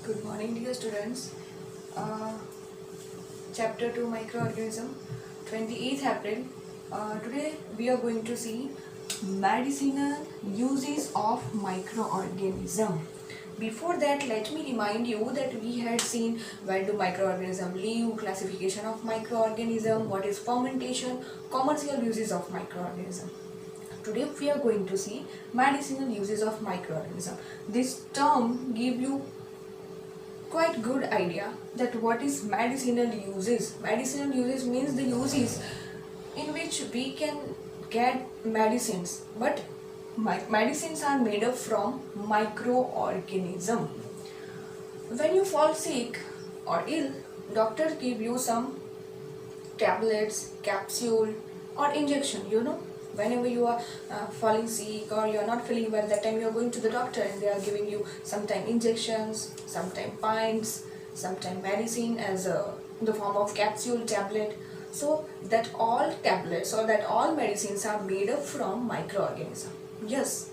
Good morning, dear students. Uh, Chapter 2 Microorganism, 28th April. Today we are going to see medicinal uses of microorganism. Before that, let me remind you that we had seen when do microorganism live, classification of microorganism, what is fermentation, commercial uses of microorganism. Today we are going to see medicinal uses of microorganism. This term give you quite good idea that what is medicinal uses. Medicinal uses means the uses in which we can get medicines, but medicines are made up from microorganism. When you fall sick or ill, doctors give you some tablets, capsule or injection, whenever you are falling sick or you are not feeling well, that time you are going to the doctor and they are giving you sometime injections, sometime pints, sometime medicine as in the form of capsule, tablet. So that all tablets or that all medicines are made up from microorganisms. Yes,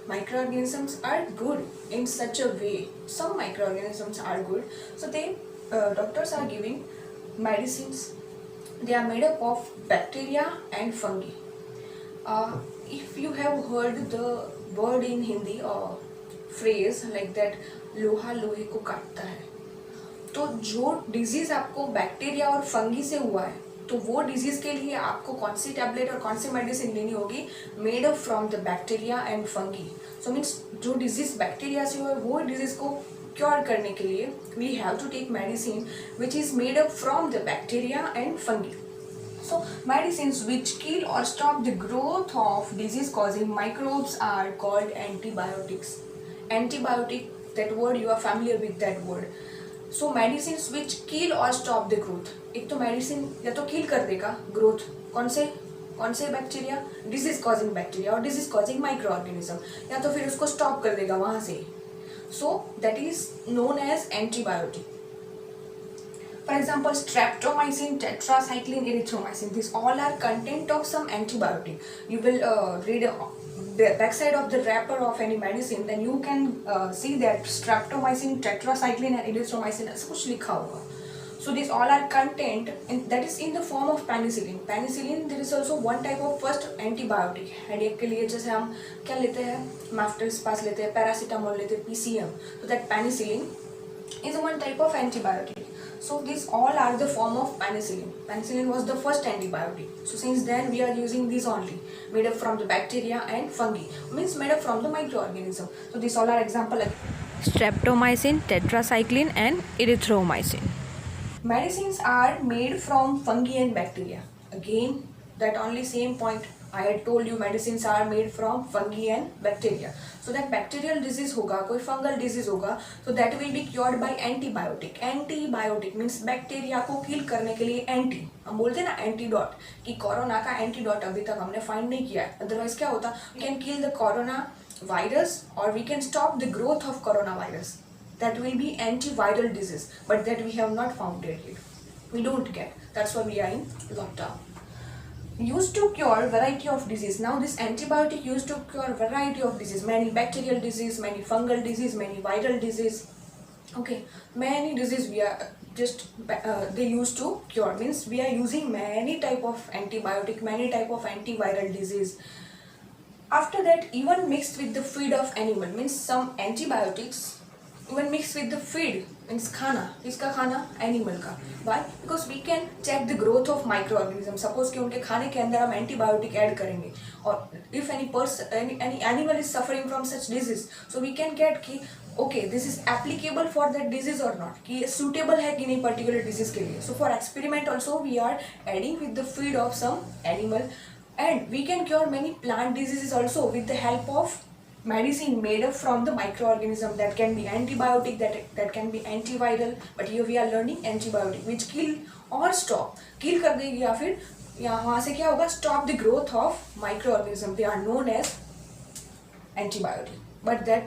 microorganisms are good in such a way. Some microorganisms are good, so they doctors are giving medicines. They are made up of bacteria and fungi. If you have heard the word in Hindi or phrase like that, लोहा लोहे को काटता है, तो जो disease आपको bacteria और fungi से हुआ है, तो वो डिजीज के लिए आपको कौन सी टैबलेट और कौन सी मेडिसिन लेनी होगी? Made up from the bacteria and fungi. So means जो डिजीज बैक्टीरिया से हुआ है, वो डिजीज को क्योर करने के लिए we have to take medicine which is made up from the bacteria and fungi. So, medicines which kill or stop the growth of disease-causing microbes are called antibiotics. Antibiotic, that word you are familiar with that word. So, medicines which kill or stop the growth. एक तो medicine या तो kill कर देगा growth. कौन से bacteria? Disease causing bacteria और disease causing microorganism, या तो फिर उसको स्टॉप कर देगा वहां से. So that is known as antibiotic. For example, streptomycin, tetracycline, erythromycin. These all are content of some antibiotic. You will read the backside of the wrapper of any medicine, then you can see that streptomycin, tetracycline, and erythromycin ऐसा कुछ लिखा होगा. So these all are content, and that is in the form of penicillin. Penicillin, there is also one type of first antibiotic. Headache के लिए जैसे हम क्या लेते हैं, मैफ्टोस्पास लेते हैं, पैरासीटामोल लेते हैं, PCM. So that penicillin is one type of antibiotic. So these all are the form of penicillin. Penicillin was the first antibiotic. So since then we are using these only, made up from the bacteria and fungi, means made up from the microorganism. So these all are example like Streptomycin, tetracycline and erythromycin. medicines are made from fungi and bacteria. Again, that only same point I had told you, medicines are made from fungi and bacteria. So that bacterial disease होगा, कोई fungal disease होगा, so that will be cured by antibiotic. Antibiotic means bacteria को किल करने के लिए anti. हम बोलते हैं ना एंटीडोट, कि कोरोना का एंटीडोट अभी तक हमने फाइंड नहीं किया है. अदरवाइज क्या होता, we can kill the corona virus or we can stop the growth of coronavirus. That will be antiviral disease, but that we have not found it yet. We don't get. That's why we are in lockdown. Used to cure variety of disease. Now this antibiotic used to cure variety of disease, many bacterial disease, many fungal disease, many viral disease. Okay, many disease we are just they used to cure, means we are using many type of antibiotic, many type of antiviral disease. After that, even mixed with the feed of animal, means some antibiotics even mixed with the feed, means खाना. किसका खाना? Animal का. Why? Because we can check the growth of microorganism. Suppose कि उनके खाने के अंदर हम एंटीबायोटिक ऐड करेंगे, और if any person, any animal is suffering from such disease, so we can get कि okay, this is applicable for that disease or not, कि suitable है कि नहीं particular disease के लिए. So for experiment also we are adding with the feed of some animal, and we can cure many plant diseases also with the help of medicine made up from the microorganism. That can be antibiotic, that can be antiviral, but here we are learning antibiotic which kill or stop, kill कर देगी या फिर यहाँ से क्या होगा, stop the growth of microorganism. They are known as antibiotic. But that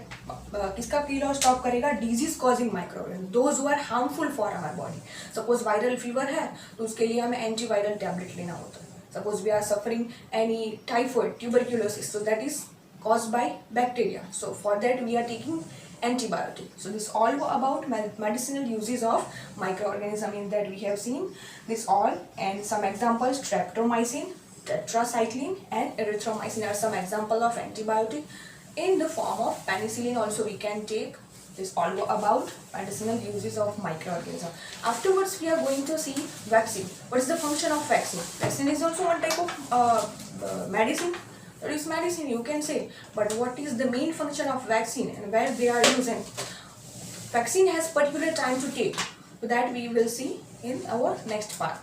किसका kill और stop करेगा? disease causing microorganism, those who are harmful for our body. Suppose viral fever है, तो उसके लिए हमें antiviral tablet लेना होता है. Suppose we are suffering any typhoid, tuberculosis, so that is caused by bacteria. So for that we are taking antibiotic. So this all about medicinal uses of microorganism in that we have seen this all, and some examples: streptomycin, tetracycline and erythromycin are some example of antibiotic. In the form of penicillin also we can take. This all about medicinal uses of microorganism. Afterwards we are going to see vaccine. What is the function of vaccine? Vaccine is also one type of medicine. It is medicine, you can say, but what is the main function of vaccine and where they are using? Vaccine has particular time to take, so that we will see in our next part.